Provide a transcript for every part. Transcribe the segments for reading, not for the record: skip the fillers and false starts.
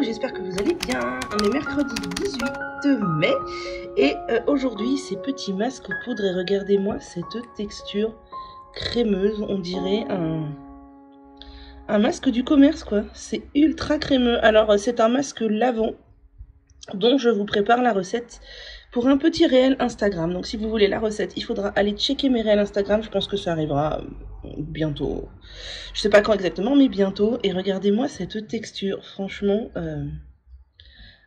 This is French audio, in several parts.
j'espère que vous allez bien. On est mercredi 18 mai et aujourd'hui ces petits masques poudre et regardez-moi cette texture crémeuse, on dirait un masque du commerce quoi, c'est ultra crémeux. Alors c'est un masque lavant dont je vous prépare la recette pour un petit réel Instagram. Donc si vous voulez la recette, il faudra aller checker mes réels Instagram, je pense que ça arrivera bientôt. Je sais pas quand exactement, mais bientôt. Et regardez-moi cette texture, franchement,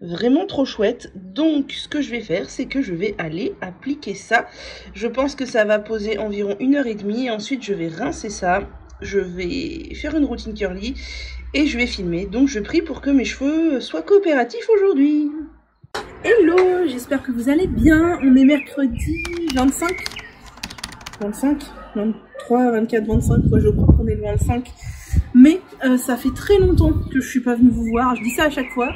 vraiment trop chouette. Donc ce que je vais faire, c'est que je vais aller appliquer ça. Je pense que ça va poser environ 1h30 et ensuite je vais rincer ça. Je vais faire une routine curly et je vais filmer. Donc je prie pour que mes cheveux soient coopératifs aujourd'hui. Hello, j'espère que vous allez bien. On est mercredi 25, 23, 24, 25, ouais, je crois qu'on est le 25. Mais ça fait très longtemps que je suis pas venue vous voir, je dis ça à chaque fois.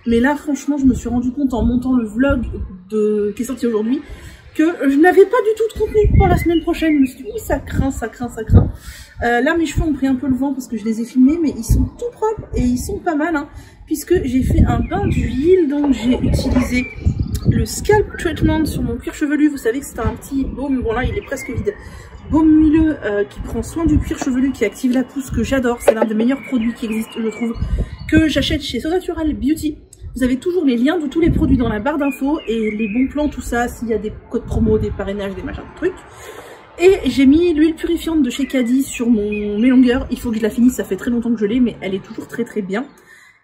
Mais là franchement je me suis rendu compte en montant le vlog qui est sorti aujourd'hui que je n'avais pas du tout de contenu pour la semaine prochaine. Je me suis dit, oui, ça craint. Là mes cheveux ont pris un peu le vent parce que je les ai filmés, mais ils sont tout propres et ils sont pas mal, hein, puisque j'ai fait un bain d'huile. Donc j'ai utilisé le scalp treatment sur mon cuir chevelu. Vous savez que c'est un petit baume, bon là il est presque vide, baume huileux qui prend soin du cuir chevelu, qui active la pousse, que j'adore. C'est l'un des meilleurs produits qui existent, je trouve, que j'achète chez So Natural Beauty. Vous avez toujours les liens de tous les produits dans la barre d'infos et les bons plans, tout ça, s'il y a des codes promo, des parrainages, des machins, des trucs. Et j'ai mis l'huile purifiante de chez Caddy sur mes longueurs. Il faut que je la finisse, ça fait très longtemps que je l'ai, mais elle est toujours très bien.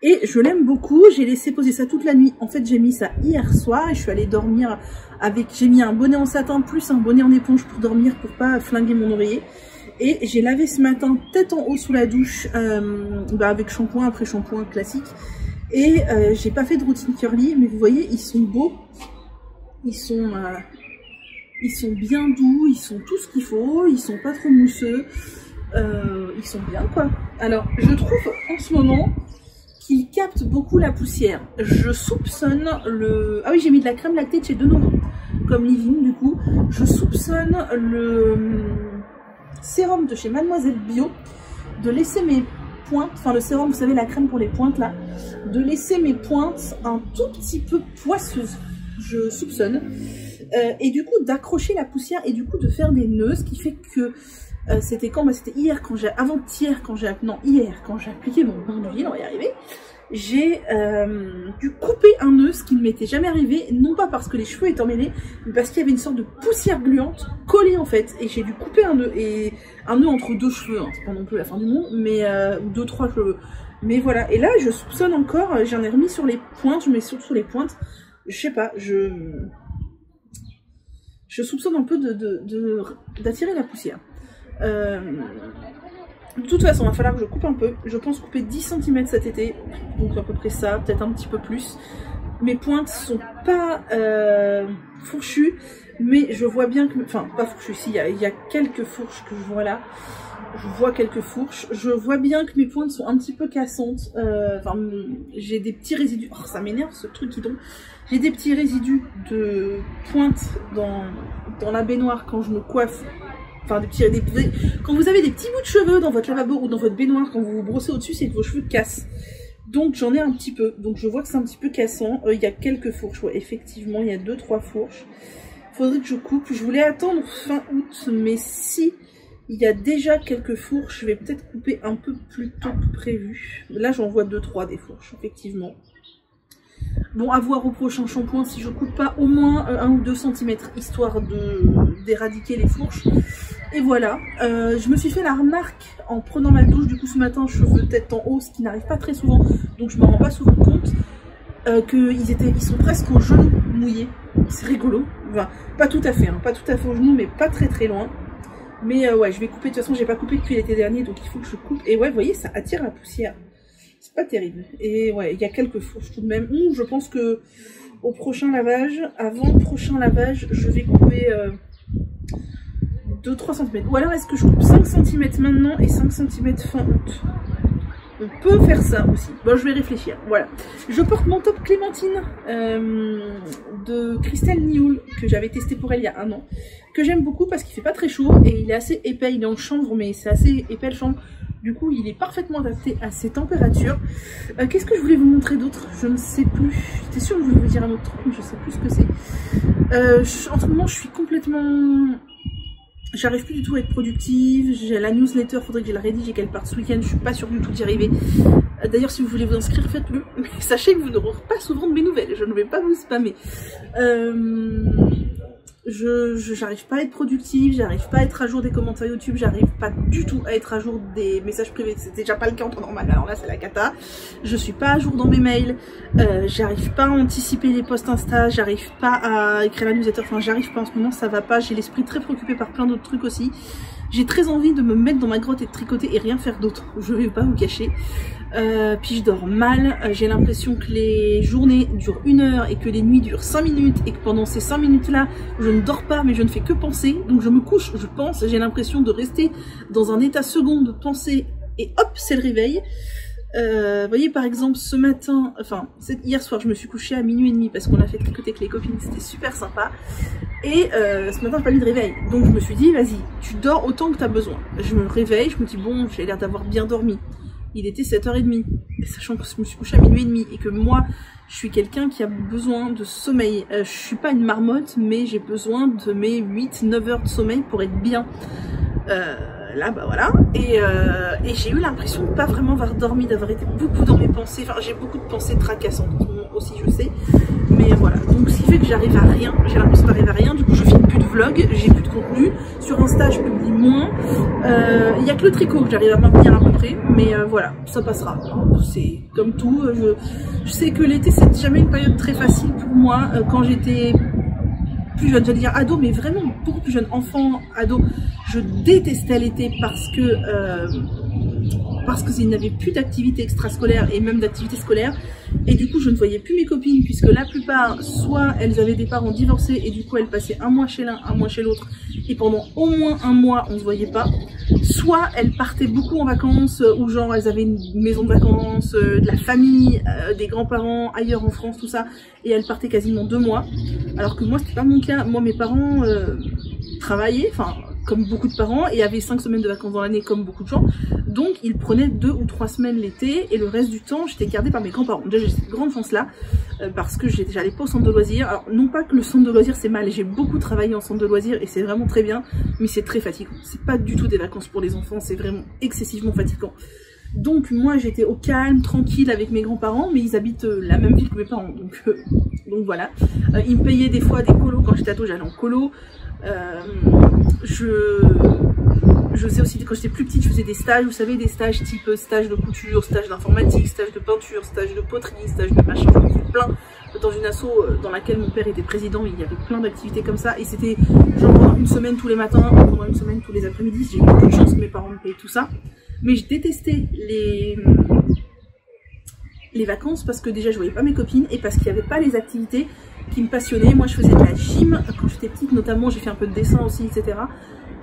Et je l'aime beaucoup, j'ai laissé poser ça toute la nuit. En fait, j'ai mis ça hier soir et je suis allée dormir avec... J'ai mis un bonnet en satin plus un bonnet en éponge pour dormir, pour pas flinguer mon oreiller. Et j'ai lavé ce matin tête en haut sous la douche, avec shampoing, après shampoing classique. Et j'ai pas fait de routine curly, mais vous voyez, ils sont beaux. Ils sont bien doux, ils sont tout ce qu'il faut, ils sont pas trop mousseux. Ils sont bien quoi. Alors, je trouve en ce moment qu'il capte beaucoup la poussière. Je soupçonne le... Ah oui, j'ai mis de la crème lactée de chez Denovo, comme Living du coup. Je soupçonne le sérum de chez Mademoiselle Bio de laisser mes pointes, enfin le sérum, vous savez, la crème pour les pointes là, de laisser mes pointes un tout petit peu poisseuses, je soupçonne, et du coup d'accrocher la poussière et du coup de faire des nœuds, ce qui fait que c'était quand, c'était hier quand j'ai, avant-hier quand j'ai, non hier quand j'ai appliqué mon bain d'huile, on va y arriver, j'ai dû couper un nœud, ce qui ne m'était jamais arrivé, non pas parce que les cheveux étaient emmêlés, mais parce qu'il y avait une sorte de poussière gluante collée en fait, et j'ai dû couper un nœud, et un nœud entre deux cheveux, hein, c'est pas non plus la fin du monde, mais ou deux, trois cheveux, mais voilà. Et là je soupçonne encore, j'en ai remis sur les pointes, je mets surtout sur les pointes, je sais pas, je soupçonne un peu d'attirer la poussière. De toute façon, il va falloir que je coupe un peu. Je pense couper 10 cm cet été, donc à peu près ça, peut-être un petit peu plus. Mes pointes sont pas fourchues, mais je vois bien que... Enfin, pas fourchues, si, il y a quelques fourches que je vois là. Je vois quelques fourches. Je vois bien que mes pointes sont un petit peu cassantes. Enfin, j'ai des petits résidus... Oh, ça m'énerve ce truc qui tombe. J'ai des petits résidus de pointe dans la baignoire quand je me coiffe. Enfin, quand vous avez des petits bouts de cheveux dans votre lavabo ou dans votre baignoire, quand vous vous brossez au-dessus, c'est que vos cheveux cassent. Donc j'en ai un petit peu. Donc je vois que c'est un petit peu cassant. Il y a quelques fourches. Ouais, effectivement, il y a 2-3 fourches. Faudrait que je coupe. Je voulais attendre fin août, mais si il y a déjà quelques fourches, je vais peut-être couper un peu plus tôt que prévu. Là, j'en vois 2-3 des fourches, effectivement. Bon, à voir au prochain shampoing si je coupe pas au moins 1 ou 2 cm, histoire d'éradiquer les fourches. Et voilà, je me suis fait la remarque en prenant ma douche, du coup ce matin, cheveux tête en haut, ce qui n'arrive pas très souvent, donc je me rends pas souvent compte, qu'ils sont presque aux genoux mouillés. C'est rigolo, enfin, pas tout à fait, hein, pas tout à fait aux genoux, mais pas très loin. Mais ouais, je vais couper, de toute façon j'ai pas coupé depuis l'été dernier, donc il faut que je coupe. Et ouais, vous voyez, ça attire la poussière. C'est pas terrible. Et ouais, il y a quelques fourches tout de même. Je pense que au prochain lavage, avant le prochain lavage, je vais couper 2-3 cm. Ou alors est-ce que je coupe 5 cm maintenant et 5 cm fin août? On peut faire ça aussi. Bon, je vais réfléchir. Voilà. Je porte mon top Clémentine de Christelle Nioul que j'avais testé pour elle il y a 1 an, que j'aime beaucoup parce qu'il fait pas très chaud et il est assez épais, il est en chanvre mais c'est assez épais le chanvre, du coup il est parfaitement adapté à ces températures. Qu'est-ce que je voulais vous montrer d'autre? Je ne sais plus, j'étais sûre que je voulais vous dire un autre truc mais je sais plus ce que c'est. En ce moment je suis complètement... J'arrive plus du tout à être productive, j'ai la newsletter, faudrait que je la rédige et qu'elle parte ce week-end, je suis pas sûre du tout d'y arriver. D'ailleurs si vous voulez vous inscrire, faites-le, mais sachez que vous n'aurez pas souvent de mes nouvelles, je ne vais pas vous spammer. J'arrive pas à être productive, j'arrive pas à être à jour des commentaires YouTube, j'arrive pas du tout à être à jour des messages privés, c'était déjà pas le cas en temps normal, alors là c'est la cata. Je suis pas à jour dans mes mails, j'arrive pas à anticiper les posts Insta, j'arrive pas à écrire la newsletter, enfin j'arrive pas en ce moment, ça va pas, j'ai l'esprit très préoccupé par plein d'autres trucs aussi. J'ai très envie de me mettre dans ma grotte et de tricoter et rien faire d'autre, je vais pas vous cacher. Puis je dors mal, j'ai l'impression que les journées durent 1 heure et que les nuits durent 5 minutes et que pendant ces 5 minutes là je ne dors pas mais je ne fais que penser, donc je me couche, je pense, j'ai l'impression de rester dans un état second de pensée et hop c'est le réveil. Vous voyez par exemple ce matin, enfin hier soir je me suis couchée à 00h30 parce qu'on a fait tricoter avec les copines, c'était super sympa. Et ce matin j'ai pas eu de réveil, donc je me suis dit vas-y tu dors autant que tu as besoin. Je me réveille, je me dis bon j'ai l'air d'avoir bien dormi. Il était 7h30, et sachant que je me suis couchée à 00h30 et que moi je suis quelqu'un qui a besoin de sommeil. Je suis pas une marmotte mais j'ai besoin de mes 8-9 heures de sommeil pour être bien. Là bah voilà, et j'ai eu l'impression de pas vraiment avoir dormi, d'avoir été beaucoup dans mes pensées, enfin j'ai beaucoup de pensées tracassantes aussi je sais, mais voilà, donc ce qui fait que j'arrive à rien, j'ai l'impression d'arriver à rien, du coup je filme plus de vlog, j'ai plus de contenu, sur Insta je publie moins, il y a que le tricot que j'arrive à maintenir à peu près, mais voilà, ça passera, c'est comme tout, je sais que l'été c'est jamais une période très facile pour moi, quand j'étais plus jeune, j'allais dire ado, mais vraiment beaucoup plus jeune, enfant, ado, je détestais l'été parce qu'il n'y avait plus d'activité extrascolaire et même d'activité scolaire, et du coup je ne voyais plus mes copines puisque la plupart, soit elles avaient des parents divorcés et du coup elles passaient 1 mois chez l'un, 1 mois chez l'autre, et pendant au moins 1 mois on se voyait pas, soit elles partaient beaucoup en vacances, ou genre elles avaient une maison de vacances, de la famille, des grands-parents ailleurs en France, tout ça, et elles partaient quasiment 2 mois, alors que moi c'était pas mon cas. Moi mes parents travaillaient, enfin comme beaucoup de parents, et avaient 5 semaines de vacances dans l'année comme beaucoup de gens, donc ils prenaient 2 ou 3 semaines l'été, et le reste du temps j'étais gardée par mes grands-parents. Déjà j'ai cette grande chance là, parce que j'allais pas au centre de loisirs. Alors non pas que le centre de loisirs c'est mal, j'ai beaucoup travaillé en centre de loisirs et c'est vraiment très bien, mais c'est très fatigant, c'est pas du tout des vacances pour les enfants, c'est vraiment excessivement fatigant. Donc moi j'étais au calme, tranquille avec mes grands-parents, mais ils habitent la même ville que mes parents, donc voilà. Ils me payaient des fois des colos, quand j'étais ado j'allais en colo. Je sais aussi que quand j'étais plus petite je faisais des stages, vous savez, des stages type stage de couture, stage d'informatique, stage de peinture, stage de poterie, stage de machin, j'en ai fait plein dans une asso dans laquelle mon père était président, il y avait plein d'activités comme ça, et c'était genre pendant 1 semaine tous les matins, pendant 1 semaine tous les après-midi. J'ai eu beaucoup de chance que mes parents me payent tout ça, mais je détestais les vacances parce que déjà je voyais pas mes copines et parce qu'il n'y avait pas les activités qui me passionnaient. Moi je faisais de la gym quand j'étais petite, notamment j'ai fait un peu de dessin aussi, etc.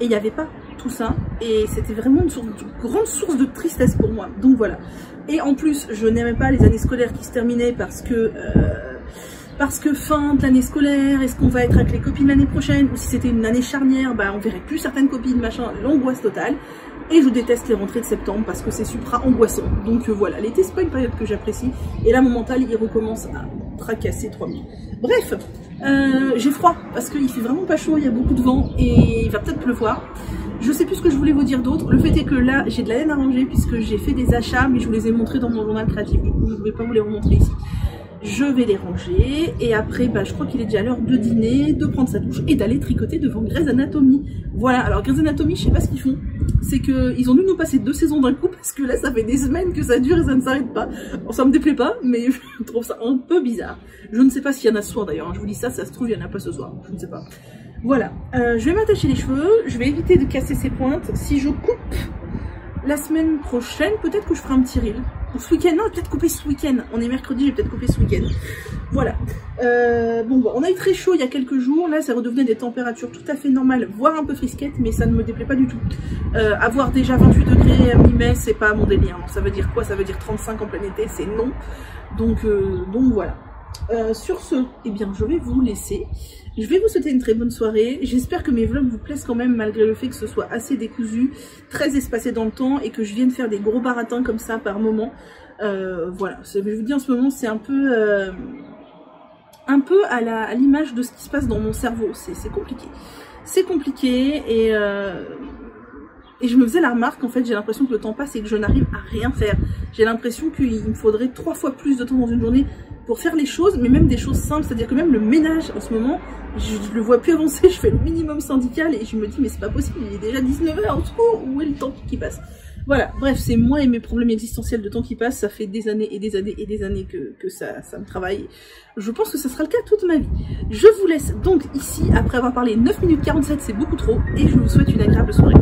Et il n'y avait pas tout ça, et c'était vraiment une grande source de tristesse pour moi, donc voilà. Et en plus je n'aimais pas les années scolaires qui se terminaient parce que fin de l'année scolaire, est-ce qu'on va être avec les copines l'année prochaine, ou si c'était une année charnière, bah on verrait plus certaines copines, machin, l'angoisse totale. Et je déteste les rentrées de septembre parce que c'est supra angoissant. Donc voilà, l'été c'est pas une période que j'apprécie. Et là mon mental il recommence à tracasser 3000. Bref, j'ai froid parce qu'il fait vraiment pas chaud, il y a beaucoup de vent et il va peut-être pleuvoir. Je sais plus ce que je voulais vous dire d'autre. Le fait est que là j'ai de la laine à ranger puisque j'ai fait des achats, mais je vous les ai montrés dans mon journal créatif. Du coup je ne vais pas vous les remontrer ici. Je vais les ranger et après bah, je crois qu'il est déjà l'heure de dîner, de prendre sa douche et d'aller tricoter devant Grey's Anatomy. Voilà, alors Grey's Anatomy je sais pas ce qu'ils font, c'est qu'ils ont dû nous passer 2 saisons d'un coup parce que là ça fait des semaines que ça dure et ça ne s'arrête pas. Bon, ça me déplaît pas mais je trouve ça un peu bizarre. Je ne sais pas s'il y en a ce soir d'ailleurs, je vous dis ça se trouve il n'y en a pas ce soir, je ne sais pas. Voilà, je vais m'attacher les cheveux, je vais éviter de casser ces pointes. Si je coupe la semaine prochaine, peut-être que je ferai un petit reel. Ce week-end, non, peut-être couper ce week-end. On est mercredi, j'ai peut-être coupé ce week-end. Voilà. Bon, on a eu très chaud il y a quelques jours. Là, ça redevenait des températures tout à fait normales, voire un peu frisquettes, mais ça ne me déplaît pas du tout. Avoir déjà 28 degrés à mi-mai, c'est pas mon délire. Donc, ça veut dire quoi? Ça veut dire 35 en plein été, c'est non. Donc voilà. Sur ce, eh bien, je vais vous laisser. Je vais vous souhaiter une très bonne soirée. J'espère que mes vlogs vous plaisent quand même, malgré le fait que ce soit assez décousu, très espacé dans le temps, et que je vienne faire des gros baratins comme ça par moment. Voilà, je vous dis en ce moment, c'est un peu à l'image de ce qui se passe dans mon cerveau. C'est compliqué. C'est compliqué, et je me faisais la remarque, en fait, j'ai l'impression que le temps passe et que je n'arrive à rien faire. J'ai l'impression qu'il me faudrait 3 fois plus de temps dans une journée pour faire les choses, mais même des choses simples, c'est-à-dire que même le ménage, en ce moment, je le vois plus avancer, je fais le minimum syndical et je me dis mais c'est pas possible, il est déjà 19 h, au secours, où est le temps qui passe? Voilà, bref, c'est moi et mes problèmes existentiels de temps qui passe, ça fait des années et des années et des années que ça me travaille. Je pense que ça sera le cas toute ma vie. Je vous laisse donc ici, après avoir parlé 9 minutes 47, c'est beaucoup trop, et je vous souhaite une agréable soirée.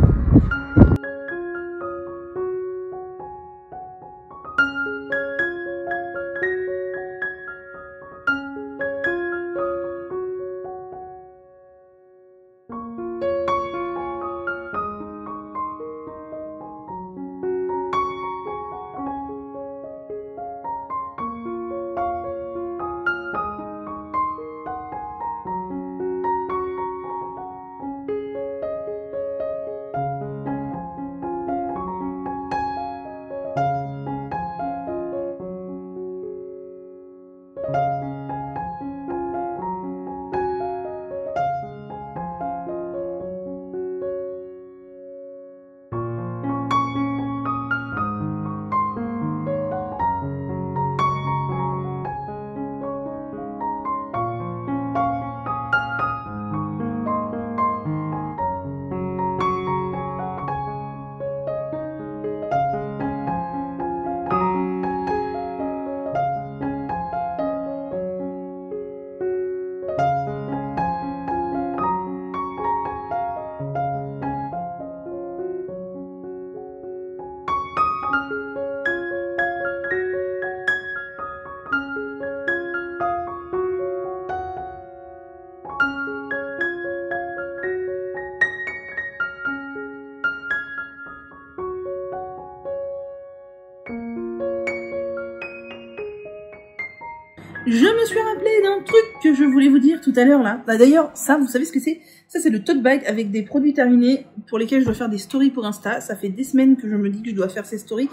Je me suis rappelé d'un truc que je voulais vous dire tout à l'heure là. Bah, d'ailleurs, ça, vous savez ce que c'est? Ça, c'est le tote bag avec des produits terminés pour lesquels je dois faire des stories pour Insta. Ça fait des semaines que je me dis que je dois faire ces stories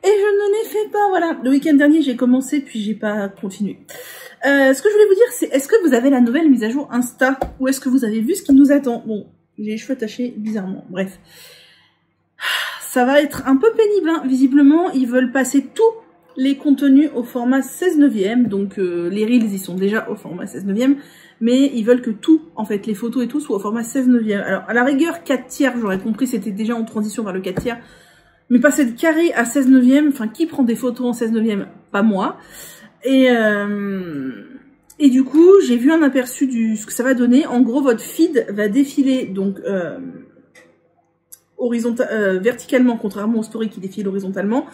et je ne les fais pas, voilà. Le week-end dernier, j'ai commencé puis j'ai pas continué. Ce que je voulais vous dire, c'est est-ce que vous avez la nouvelle mise à jour Insta ou est-ce que vous avez vu ce qui nous attend? Bon, j'ai les cheveux attachés bizarrement, bref. Ça va être un peu pénible, hein. Visiblement, ils veulent passer tous les contenus au format 16/9, donc les reels ils sont déjà au format 16/9, mais ils veulent que tout, en fait, les photos et tout soient au format 16/9. Alors à la rigueur 4/3, j'aurais compris, c'était déjà en transition vers le 4/3, mais passer de carré à 16/9, enfin qui prend des photos en 16/9? Pas moi. Et du coup, j'ai vu un aperçu de ce que ça va donner. En gros, votre feed va défiler donc verticalement, contrairement aux stories qui défilent horizontalement.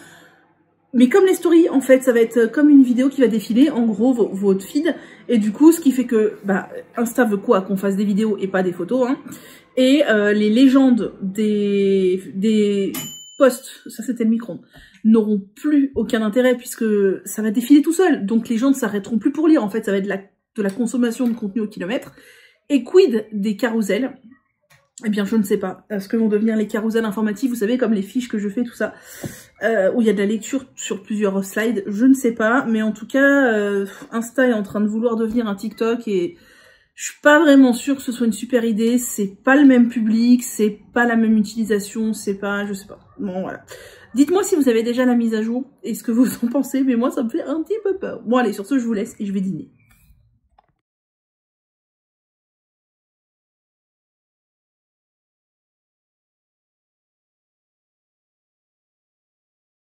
Mais comme les stories, en fait, ça va être comme une vidéo qui va défiler, en gros, votre feed. Et du coup, ce qui fait que, bah, Insta veut quoi? Qu'on fasse des vidéos et pas des photos, hein. Et les légendes des posts, ça c'était le micro, n'auront plus aucun intérêt puisque ça va défiler tout seul. Donc les gens ne s'arrêteront plus pour lire. En fait, ça va être de la consommation de contenu au kilomètre. Et quid des carousels? Eh bien, je ne sais pas. Ce que vont devenir les carousels informatifs, vous savez, comme les fiches que je fais, tout ça, où il y a de la lecture sur plusieurs slides, je ne sais pas. Mais en tout cas, Insta est en train de vouloir devenir un TikTok et je suis pas vraiment sûre que ce soit une super idée. C'est pas le même public, c'est pas la même utilisation, c'est pas... je sais pas. Bon, voilà. Dites-moi si vous avez déjà la mise à jour et ce que vous en pensez, mais moi, ça me fait un petit peu peur. Bon, allez, sur ce, je vous laisse et je vais dîner.